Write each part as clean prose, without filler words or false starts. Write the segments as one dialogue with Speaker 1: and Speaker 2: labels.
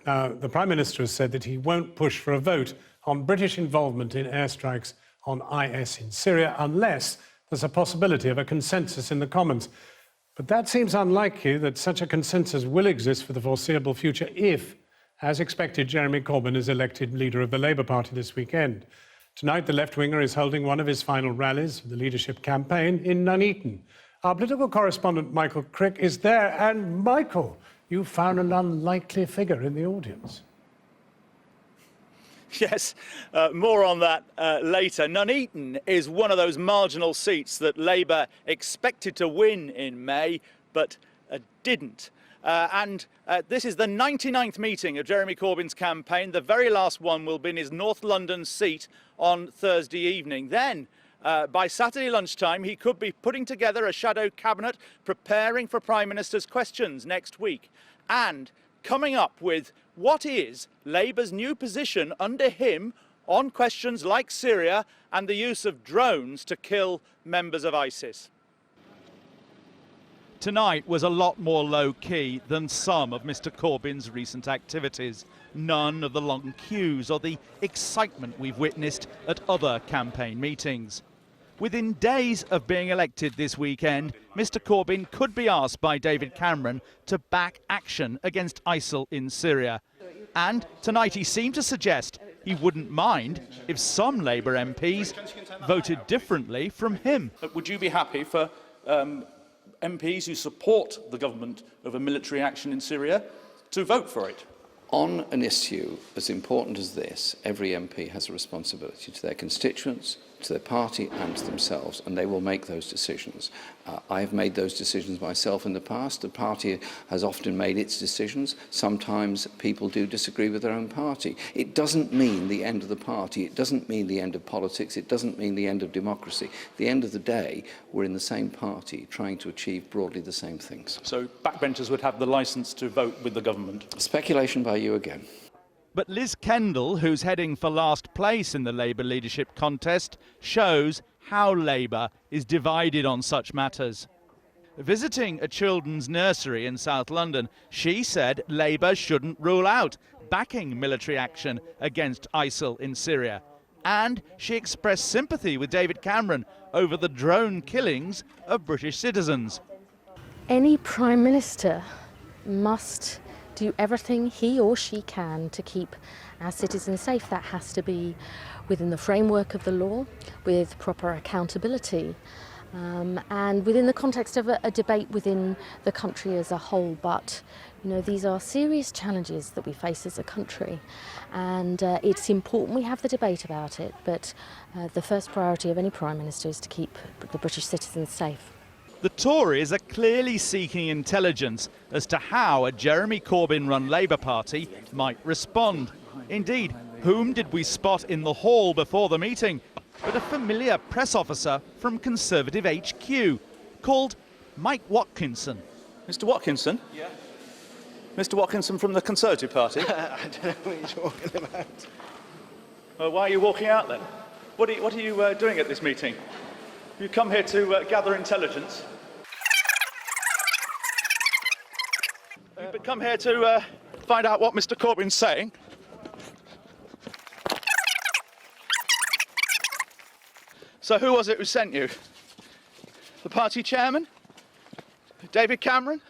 Speaker 1: The Prime Minister has said that he won't push for a vote on British involvement in airstrikes on IS in Syria unless there's a possibility of a consensus in the Commons. But that seems unlikely that such a consensus will exist for the foreseeable future if, as expected, Jeremy Corbyn is elected leader of the Labour Party this weekend. Tonight, the left-winger is holding one of his final rallies for the leadership campaign in Nuneaton. Our political correspondent, Michael Crick, is there. And, Michael, you found an unlikely figure in the audience.
Speaker 2: Yes, more on that later. Nuneaton is one of those marginal seats that Labour expected to win in May, but didn't. This is the 99th meeting of Jeremy Corbyn's campaign. The very last one will be in his North London seat on Thursday evening. Then, by Saturday lunchtime, he could be putting together a shadow cabinet, preparing for Prime Minister's questions next week, and coming up with what is Labour's new position under him on questions like Syria and the use of drones to kill members of ISIS. Tonight was a lot more low-key than some of Mr Corbyn's recent activities. None of the long queues or the excitement we've witnessed at other campaign meetings. Within days of being elected this weekend, Mr Corbyn could be asked by David Cameron to back action against ISIL in Syria. And tonight he seemed to suggest he wouldn't mind if some Labour MPs voted differently from him.
Speaker 3: Would you be happy for MPs who support the government over military action in Syria to vote for it?
Speaker 4: On an issue as important as this, every MP has a responsibility to their constituents, to their party and to themselves, and they will make those decisions. I have made those decisions myself in the past. The party has often made its decisions. Sometimes people do disagree with their own party. It doesn't mean the end of the party. It doesn't mean the end of politics. It doesn't mean the end of democracy. At the end of the day, we're in the same party trying to achieve broadly the same things.
Speaker 3: So backbenchers would have the licence to vote with the government?
Speaker 4: Speculation by you again.
Speaker 2: But Liz Kendall, who's heading for last place in the Labour leadership contest, shows how Labour is divided on such matters. Visiting a children's nursery in South London, she said Labour shouldn't rule out backing military action against ISIL in Syria. And she expressed sympathy with David Cameron over the drone killings of British citizens.
Speaker 5: Any Prime Minister must do everything he or she can to keep our citizens safe. That has to be within the framework of the law, with proper accountability, and within the context of a debate within the country as a whole. But you know, these are serious challenges that we face as a country, and it's important we have the debate about it, but the first priority of any Prime Minister is to keep the British citizens safe.
Speaker 2: The Tories are clearly seeking intelligence as to how a Jeremy Corbyn-run Labour Party might respond. Indeed, whom did we spot in the hall before the meeting but a familiar press officer from Conservative HQ called Mike Watkinson.
Speaker 3: Mr Watkinson?
Speaker 6: Yeah.
Speaker 3: Mr Watkinson from the Conservative Party?
Speaker 6: I don't know what you're talking about.
Speaker 3: Well, why are you walking out then? What are you doing at this meeting? You come here to gather intelligence. You've come here to find out what Mr Corbyn's saying. So who was it who sent you? The party chairman? David Cameron?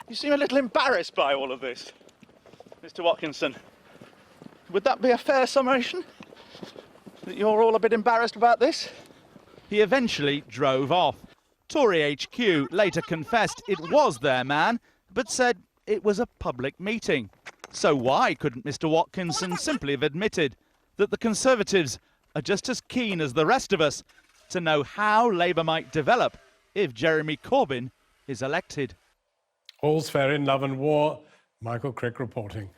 Speaker 3: You seem a little embarrassed by all of this, Mr Watkinson. Would that be a fair summation? That you're all a bit embarrassed about this?
Speaker 2: He eventually drove off. Tory HQ later confessed it was their man, but said it was a public meeting. So why couldn't Mr Watkinson simply have admitted that the Conservatives are just as keen as the rest of us to know how Labour might develop if Jeremy Corbyn is elected?
Speaker 1: All's fair in love and war. Michael Crick reporting.